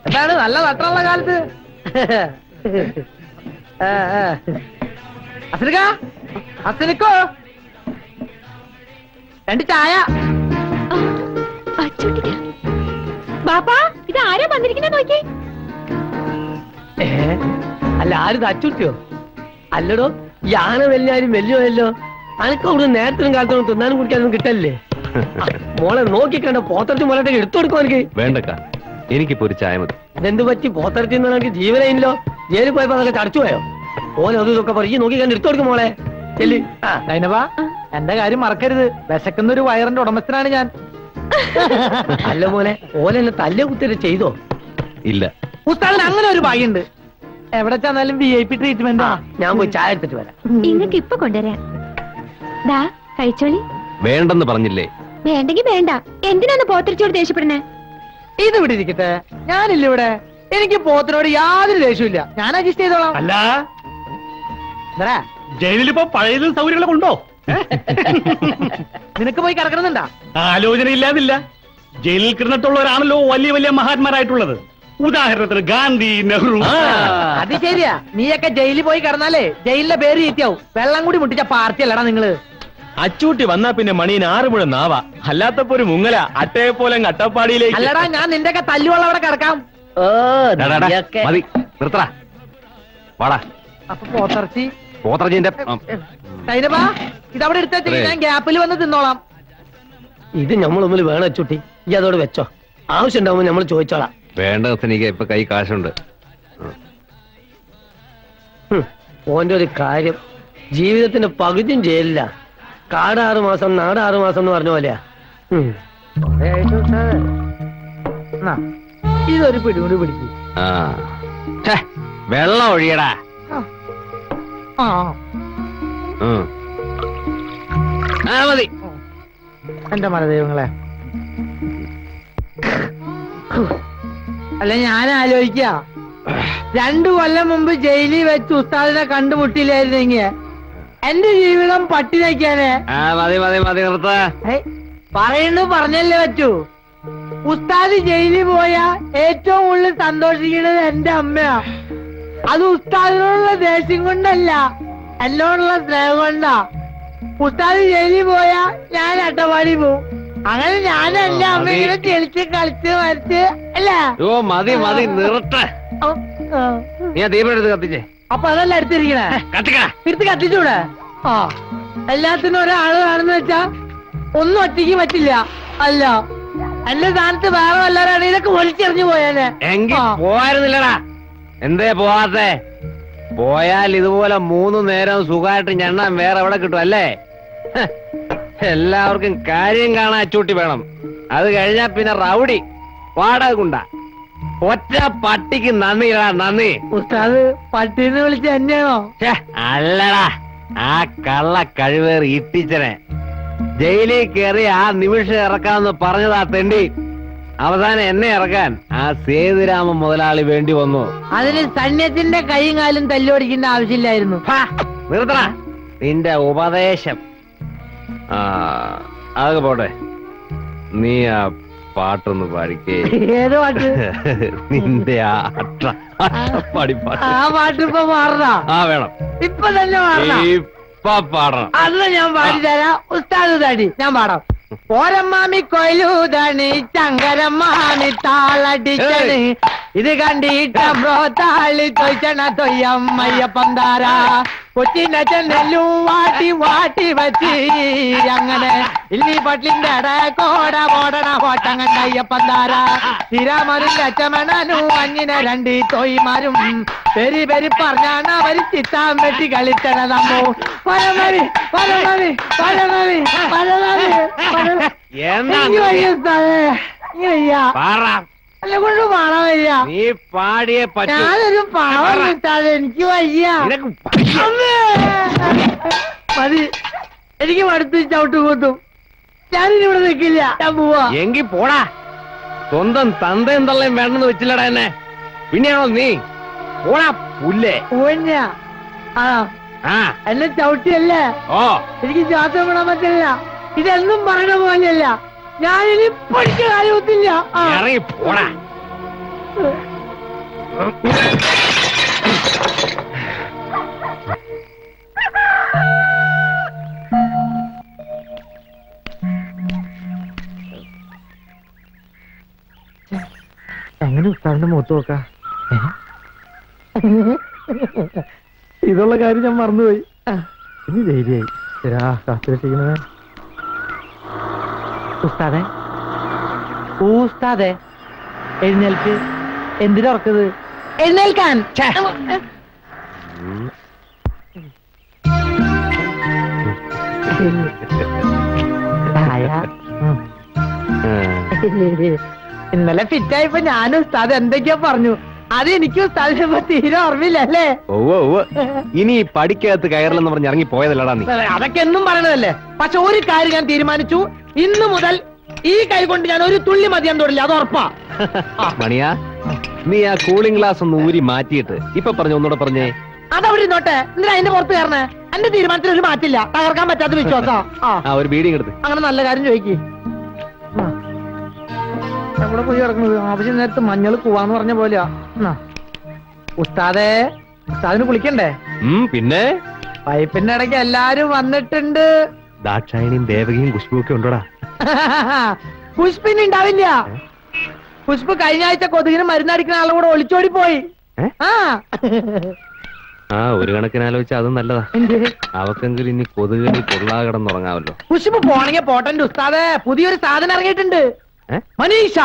എന്താണ് നല്ല നട്ടുള്ള കാലത്ത്? അസനിക്കോ 2 ചായ. ബാപ്പാ, ഇത് ആരാ വന്നിരിക്കുന്ന നോക്കി? അല്ല, ആരും അച്ചുട്ടിയോ? അല്ലടോ, യാന വലിയാരും വലിയല്ലോ. അനക്ക് അവിടെ നേരത്തിനും കാലത്തോളം തിന്നാനും കുടിക്കാനൊന്നും കിട്ടല്ലേ? മോളെ നോക്കിക്കണ്ട, പോത്തറച്ചി മോളെ എടുത്തു കൊടുക്കും. എനിക്ക് വേണ്ടക്ക, എനിക്കിപ്പോ ഒരു ചായ മതി. ഇതെന്ത് പറ്റി? പോത്തറച്ചി എനിക്ക് ജീവനയില്ലോ. ജയിലിൽ പോയപ്പോ അതൊക്കെ ചടച്ചു പോയോ? ഓനെ അതും ഇതൊക്കെ പറയും. നോക്കിക്കണ്ട് എടുത്തു കൊടുക്കും മോളെ. ചെല്ലി. നൈനബാ, എന്റെ കാര്യം മറക്കരുത്. വിശക്കുന്ന ഒരു വയറിന്റെ ഉടമസ്ഥനാണ് ഞാൻ. അല്ല മോനെ, ഓലെ എന്നെ തല്ല കുത്തിട്ട് ചെയ്തോ? ഇല്ല. ഉസ്താദിന് അങ്ങനെ ഒരു ഭാഗ്യമുണ്ട്. എവിടെ ചെന്നാലും VIP ട്രീറ്റ്മെന്റ്. ഞാൻ പോയി ചായ എടുത്തിട്ട് വരാം. ഇങ്ങക്ക് ഇപ്പൊ കൊണ്ടുവരാം. ദാ കഴിച്ചോളി. വേണ്ടെന്ന് പറഞ്ഞില്ലേ? വേണ്ടെങ്കി വേണ്ട. എന്തിനാന്ന് പോത്തിരിച്ചോട് ദേഷ്യപ്പെടണേ? ഇത് ഇവിടെ ഇരിക്കട്ടെ, ഞാനില്ല ഇവിടെ. എനിക്ക് പോത്തിനോട് യാതൊരു ദേഷ്യമില്ല. ഞാൻ അഡ്ജസ്റ്റ് ചെയ്തോളാം. അല്ല, ജയിലിലിപ്പോ പഴയതും സൗകര്യങ്ങളൊക്കെ ഉണ്ടോ? നിനക്ക് പോയി കിടക്കണമെന്നുണ്ടാ? ആലോചന ഇല്ലാതില്ല. ജയിലിൽ കിടന്നിട്ടുള്ളവരാണല്ലോ വലിയ വലിയ മഹാന്മാരായിട്ടുള്ളത്. ഉദാഹരണത്തിന് ഗാന്ധി, നെഹ്റു. അത് ശരിയാ. നീയൊക്കെ ജയിലിൽ പോയി കിടന്നാലേ ജയിലിലെ പേര് ചീത്തയാവും. വെള്ളം കൂടി മുട്ടിച്ച പാർട്ടി അല്ലടാ നിങ്ങള്. അച്ചൂട്ടി വന്നാ പിന്നെ മണീന് 6 മുഴ നാവാ. അല്ലാത്തപ്പോ ഒരു മുങ്ങല അട്ടയെ പോലെ അട്ടപ്പാടിയിലേക്ക്. അല്ലടാ, ഞാൻ നിന്റെ ഒക്കെ തല്ലുവെള്ളം അവിടെ കിടക്കാം. മതി, നിർത്തടാ. വാടാ. അപ്പൊ പോത്തിറച്ചി പോത്തറച്ചിന്റെ സൈനബാ, ഇതവിടെ എടുത്ത ഞാൻ ഗ്യാപ്പിൽ വന്ന് തിന്നോളാം. ഇത് നമ്മൾ മുമ്പിൽ വേണം അച്ചുട്ടി. ഈ അതോട് വെച്ചോ. ആവശ്യം ഉണ്ടാവുമ്പോ നമ്മൾ ചോദിച്ചോളാം. വേണ്ട എനിക്ക് ഇപ്പൊ കൈ കാശുണ്ട്. ഓന്റെ ഒരു കാര്യം, ജീവിതത്തിന്റെ പകുതിയും ജയിലില്ല. കാട് 6 മാസം, നാട് 6 മാസം എന്ന് പറഞ്ഞ പോലെയാ. ഇതൊരു പിടികൂടി പിടിക്കും. വെള്ളം ഒഴിയടാ. മതി. എന്റെ മനദൈവങ്ങളെ, അല്ല ഞാൻ ആലോചിക്ക, 2 കൊല്ലം മുമ്പ് ജയിലിൽ വെച്ച് ഉസ്താദിനെ കണ്ടുമുട്ടില്ലായിരുന്നെങ്കിൽ എന്റെ ജീവിതം പട്ടിണിക്കാനെ. മതി മതി മതി, നിർത്ത. പറഞ്ഞല്ലേ പറ്റൂ. ഉസ്താദ് ജയിലിൽ പോയാ ഏറ്റവും കൂടുതൽ സന്തോഷിക്കുന്നത് എന്റെ അമ്മയാ. അത് ഉസ്താദിനോടുള്ള ദേഷ്യം കൊണ്ടല്ല, എന്നോടുള്ള സ്നേഹം കൊണ്ടാ. ഉസ്താദ് ജയിലിൽ പോയാ ഞാൻ അട്ടപ്പാടി പോവും. അങ്ങനെ ഞാൻ എന്റെ അമ്മ ഇങ്ങനെ ചെളിച്ച് കളിച്ച് വരച്ച് അല്ലേ. മതി മതി, നിർത്ത. നീ ദീപം കത്തിച്ചേ. അപ്പൊ അതല്ല എടുത്തിരിക്കണേ. എടുത്ത് കത്തിച്ചൂടെ? എല്ലാത്തിനും ഒരാള് കാണുന്ന വെച്ചാ ഒന്നും ഒറ്റയ്ക്ക് പറ്റില്ല. അല്ല, എന്റെ സ്ഥാനത്ത് വേറെ വല്ലവരാണ് ഇതൊക്കെ ഒലിച്ചെറിഞ്ഞു പോയാലേ. എങ്കിൽ പോയായിരുന്നില്ലടാ. എന്തേ പോവാത്തെ? പോയാൽ ഇതുപോലെ 3 നേരം സുഖമായിട്ട് ഞണ്ണാൻ വേറെ എവിടെ കിട്ടും അല്ലേ? എല്ലാവർക്കും കാര്യം കാണാൻ അച്ചൂട്ടി വേണം. അത് കഴിഞ്ഞാ പിന്നെ റൗഡി വാടക കൊണ്ട. ഒറ്റ പട്ടിക്ക് നന്ദിടാ, നന്ദി. ഉസ്താദ് പട്ടിന്ന് വിളിച്ച എന്നെയാണോ? അല്ലടാ, ആ കള്ള കഴിവേറി ഇട്ടിച്ചനെ ജയിലിൽ കയറി ആ നിമിഷം ഇറക്കാമെന്ന് പറഞ്ഞതാ തെണ്ടി. അവസാനം എന്നെ ഇറക്കാൻ ആ സേതുരാമ മുതലാളി വേണ്ടി വന്നു. അതിന് സൈന്യത്തിന്റെ കൈയും കാലും തല്ലോടിക്കേണ്ട ആവശ്യമില്ലായിരുന്നു. നിർത്തടാ നിന്റെ ഉപദേശം. അതൊക്കെ പോട്ടെ, നീ ആ പാട്ടൊന്ന് പാടിക്കേ. ഏത് പാട്ട്? നിന്റെ അട്ടപ്പാടി പാട്ട്. ആ പാട്ട് ഇപ്പൊ മാറണ? വേണം. ഇപ്പൊ തന്നെ മാറണം. ഇപ്പൊ പാടണം. അന്ന് ഞാൻ പാടിത്തരാം. ഉസ്താദ് തടി ഞാൻ പാടാം. പോരമ്മാമി കൊയിലൂതണി ചങ്കരമ്മാമി താളടിച്ചണി ഇത് കണ്ടിട്ട ബ്രോത്താളി തൊയ്ച്ചണ തൊയ്യമ്മയ്യപ്പം താരാ കൊച്ചിന്റെ ചെന്നെല്ലും വാട്ടി വാട്ടി വച്ച് അങ്ങനെ ഇല്ലി പട്ടിന്റെ കോട ഓടണ ഓട്ടങ്ങണ്ട അയ്യപ്പം താരാ ശ്രീരാമനും ലച്ചമണനും അഞ്ഞിനെ 2 തോയിമാരും പെരി പെരി പറഞ്ഞാണ് അവര് ചിത്താൻ വെട്ടി കളിച്ചണതമ്മോ. പരമവി പരമവി പരമവി പരമവി കൊണ്ട് പാടാൻ വയ്യ. നീ പാടിയേ പറ്റൂ. ഞാനൊരു പാവം കിട്ടാതെ എനിക്ക് വയ്യ. മതി, എനിക്ക് മടുത്ത് ചവിട്ട് കൂത്തും. ഞാനിവിടെ നിൽക്കില്ല, ഞാൻ പോവാ. എങ്കിൽ പോടാ. സ്വന്തം തന്തയും തള്ളയും വേണമെന്ന് വെച്ചില്ലടാ എന്നെ. പിന്നെയാണോ നീ? പോടാ പുല്ലേ. എന്നെ ചവിട്ടിയല്ലേ? എനിക്ക് ശ്വാസം വിടാൻ പറ്റില്ല. ഇതെന്നും പറയണ പോലെയല്ല. ഞാനിനി പഠിച്ച കാര്യമൊത്തില്ല. ഇറങ്ങി പോടാ. എങ്ങനെ ഉസ്താദിന്റെ മുഖത്ത് നോക്കാ? ഇതുള്ള കാര്യം ഞാൻ മറന്നുപോയി. ഇനി ധൈര്യമായി. കാത്തിരിക്കണേ. ഉസ്താദെ, ഉസ്താദെ, എഴുന്നേൽക്ക്. എന്തിനാ ഉറക്കത്? എഴുന്നേൽക്കാൻ. ഇന്നലെ ഫിറ്റായപ്പോ ഞാനും ഉസ്താദ് എന്തൊക്കെയാ പറഞ്ഞു. അത് എനിക്ക് ഉസ്താദിനെ തീരെ ഓർമ്മയില്ലല്ലേ? ഇനി പഠിക്കകത്ത് കയറില്ലെന്ന് പറഞ്ഞ് ഇറങ്ങി പോയതല്ലടാ നീ. അതൊക്കെ എന്നും പറയണതല്ലേ. പക്ഷെ ഒരു കാര്യം ഞാൻ തീരുമാനിച്ചു. ഇന്നു മുതൽ ഈ കൈ കൊണ്ട് ഞാൻ ഒരു തുള്ളി മതിയാൻ തൊടില്ല. അത് ഉറപ്പാ. മണിയാ, നീ ആ കൂളിംഗ് ഗ്ലാസ് ഒന്ന് ഊരി മാറ്റിയിട്ട് ഇപ്പൊ പറഞ്ഞു ഒന്നുകൂടെ പറഞ്ഞേ. അതവിടെ നോട്ടെ. എന്തിനാ അതിന്റെ പുറത്ത് കയറണേ? എന്റെ തീരുമാനത്തിൽ ഒരു മാറ്റില്ല. തകർക്കാൻ പറ്റാത്ത വിശ്വാസാ. ഒരു ബീഡിങ് എടുത്ത്. അങ്ങനെ നല്ല കാര്യം ചോദിക്ക്. എവിടെ പോയി കിടക്കുന്നത്? ആവശ്യം നേരത്ത് മഞ്ഞൾ കൂവാന്ന് പറഞ്ഞ പോലെയാ. ഉസ്താദേ, ഉസ്താദിന് കുളിക്കണ്ടേ? പിന്നെ പൈപ്പിന്റെ ഇടയ്ക്ക് എല്ലാരും വന്നിട്ടുണ്ട്. ദാക്ഷായണിയും ദേവകിയും കുഷ്ബും ഒക്കെ ഉണ്ടോടാ? പുഷ്പിന് ഉണ്ടാവില്ല. പുഷ്പ് കഴിഞ്ഞ ആഴ്ച കൊതുകിന് മരുന്നടിക്കുന്ന ആളുടെ കൂടെ ഒളിച്ചോടി പോയി. ഒരു കണക്കിന് ആലോചിച്ചാൽ അതും നല്ലതാ. അവക്കെങ്കിലും ഇനി കൊതുകിന് കൊള്ളാ കിടന്നുറങ്ങാമല്ലോ. പുഷ്പ് പോണെങ്കിൽ പോട്ടന്റെ ഉസ്താദേ, പുതിയൊരു സാധനം ഇറങ്ങിയിട്ടുണ്ട്. മനീഷ.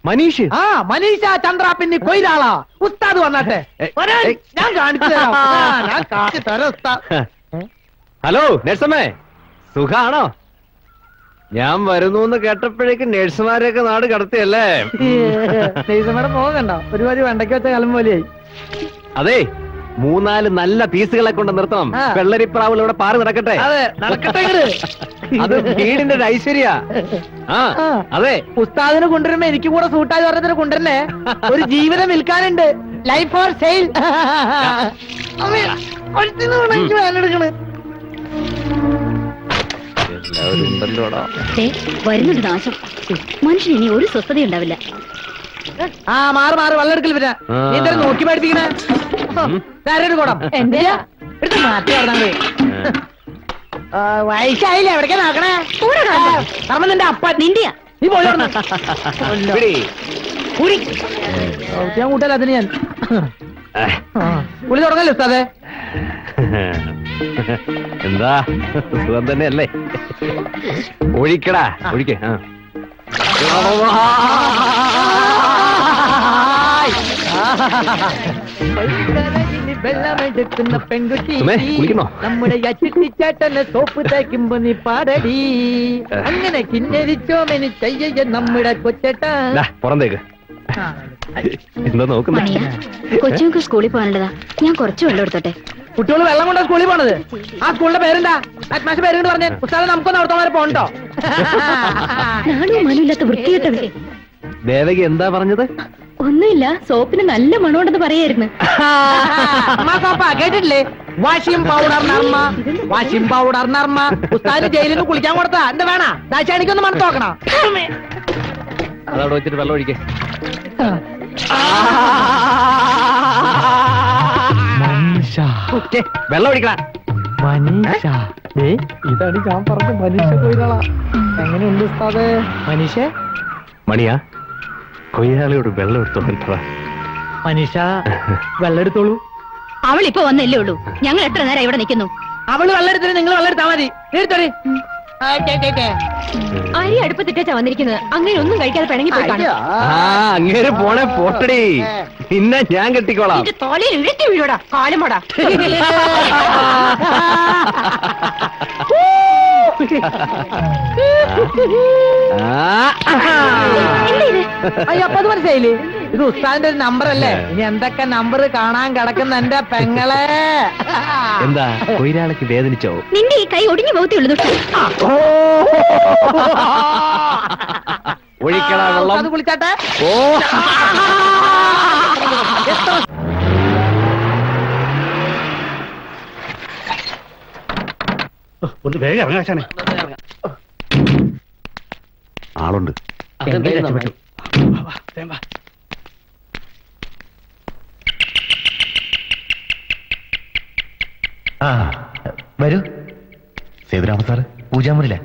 മനീഷ്? മനീഷ ചന്ദ്ര പിന്നെ കൊയിലാളാ. ഉസ്താദ് വന്നാട്ടെ. ഞാൻ കാണിച്ചു തരാം. ഞാൻ കാണിച്ചു തരാം ഉസ്താദ്. ഹലോ നഴ്സമ്മേ, സുഖാണോ? ഞാൻ വരുന്നു എന്ന് കേട്ടപ്പോഴേക്കും നഴ്സുമാരെയൊക്കെ നാട് കടത്തിയല്ലേ? നഴ്സുമാരെ പോകണ്ട. ഒരുപാട് വെണ്ടയ്ക്ക് വെച്ച കാലം പോലെയായി. അതെ, 3-4 നല്ല പീസുകളെ കൊണ്ട് നിർത്തണം. വെള്ളരിപ്രാവുകൾ ഇവിടെ പാറി നടക്കട്ടെ. അതെ, നടക്കട്ടെ. അത് വീടിന്റെ ഒരു ഐശ്വര്യ. അതെ, ഉസ്താദിനെ കൊണ്ടുവരുമ്പോ എനിക്ക് കൂടെ സൂട്ടായി പറഞ്ഞതിന് കൊണ്ടുവരണേ. ഒരു ജീവിതം വിൽക്കാനുണ്ട്. Life for sale. വേനെടുക്കണ്. എല്ലാവരും ഉണ്ടല്ലോടാ. വരുന്നുണ്ട് നാശം. മനുഷ്യന് ഇനി ഒരു സ്വസ്ഥത ഉണ്ടാവില്ല. മാറ് മാറ് വെള്ളം എടുക്കൽ. പിന്നെ നീ എന്തായാലും നോക്കി പഠിപ്പിക്കണേ. കൂടം എന്തിനാ എടുത്ത് മാറ്റി പറഞ്ഞത്? വയസ്സായില്ലേ? എവിടേക്കാ നോക്കണേ? നിന്റെ അപ്പ നിന്റെയാ. നീ പോയി ഞാൻ കൂട്ടല്ല. അതിന് ഞാൻ കുളി തുടങ്ങല്ലേ ഉസ്താദേ? എന്താ സുഖം തന്നെയല്ലേ? ഒഴിക്കടാ, ഒഴിക്കേ. വെള്ളമെടുക്കുന്ന പെൺകുട്ടി കുളിക്കുന്നോ? നമ്മുടെ ചേട്ടന് സോപ്പ് തേക്കുമ്പോ നീ പാടടി. അങ്ങനെ കിന്നരിച്ചോമെനി ചെയ്യ നമ്മുടെ കൊച്ചേട്ട. പുറന്തേക്ക് എന്താ നോക്കുന്ന? കൊച്ചുങ്ങൾക്ക് സ്കൂളിൽ പോകാനുള്ളതാ. ഞാൻ കുറച്ച് വെള്ളം എടുത്തോട്ടെ. കുട്ടികൾ വെള്ളം കൊണ്ടാ സ്കൂളിൽ പോണത്. ആ സ്കൂളിന്റെ പേരെന്താ? മാഷ് പേരുകൊണ്ട് പറഞ്ഞേ. ഉസ്താദ് നമുക്കൊന്ന് അവിടത്തോളം വരെ പോകണ്ടോ? നാണോ മനുമില്ലാത്ത വൃത്തികെട്ടവേ. ദേവകി എന്താ പറഞ്ഞത്? ഒന്നുമില്ല, സോപ്പിന് നല്ല മണമുണ്ടെന്ന് പറയായിരുന്നു. കേട്ടിട്ടില്ലേ? Washing powder Nirma, washing powder Nirma. ഉസ്താദിന് ജയിലിൽ നിന്ന് കുളിക്കാൻ കൊടുത്താ എന്താ വേണ? ദാശാണിക്കൊന്ന് മണത്ത് നോക്കണം. അതവിടെ വെച്ചിട്ട് വെള്ളം ഒഴിക്കേ. വെള്ളം ഒഴിക്കണം. മനീഷ. ഇതാണ് ഞാൻ പറഞ്ഞ മനീഷ കൊയിലാളാ. എങ്ങനെയുണ്ട് ഉസ്താദേ? മനീഷ മണിയാ, കൊയ്യാളിയോട് വെള്ളം എടുത്തോളാ. മനീഷ വെള്ളം എടുത്തോളൂ. അവൾ ഇപ്പൊ വന്നല്ലേ ഉള്ളൂ. ഞങ്ങൾ എത്ര നേരം ഇവിടെ നിൽക്കുന്നു. അവള് വെള്ളം എടുത്തിട്ട് നിങ്ങൾ വെള്ളം എടുത്താ മതി. എടുത്തോളി. അരി അടുപ്പത്തിട്ടാ വന്നിരിക്കുന്നത്. അങ്ങനെ ഒന്നും കഴിക്കാതെ പിണങ്ങി പോയി കാണും. അങ്ങേര് പോണേ പോട്ടടി. പിന്നെ ഞാൻ കെട്ടിക്കോളാം. തോലയിൽ ഇഴത്തി വീഴോടാ കാലുമോടാ. അയ്യപ്പ അത് മനസ്സിലായില്ലേ? ഇത് ഉസ്താദിന്റെ ഒരു നമ്പർ അല്ലേ? ഇനി എന്തൊക്കെ നമ്പർ കാണാൻ കിടക്കുന്ന എന്റെ പെങ്ങളെ. എന്താ കൊയിലാളക്ക് വേദനിച്ചോ? നിന്റെ ഈ കൈ ഒടിഞ്ഞു പോകത്തേ ഉള്ളൂ. ഒഴിക്കടാ വെള്ളം. അത് കുളിച്ചാട്ടെ. ഒന്ന് വേഗം ഇറങ്ങാശാനെ. ആളുണ്ട്. അതെന്തായാലും രക്ഷപ്പെട്ടു. ആ വരൂ. സേതുരാമ സാറ് പൂജാമുറിയില്ല.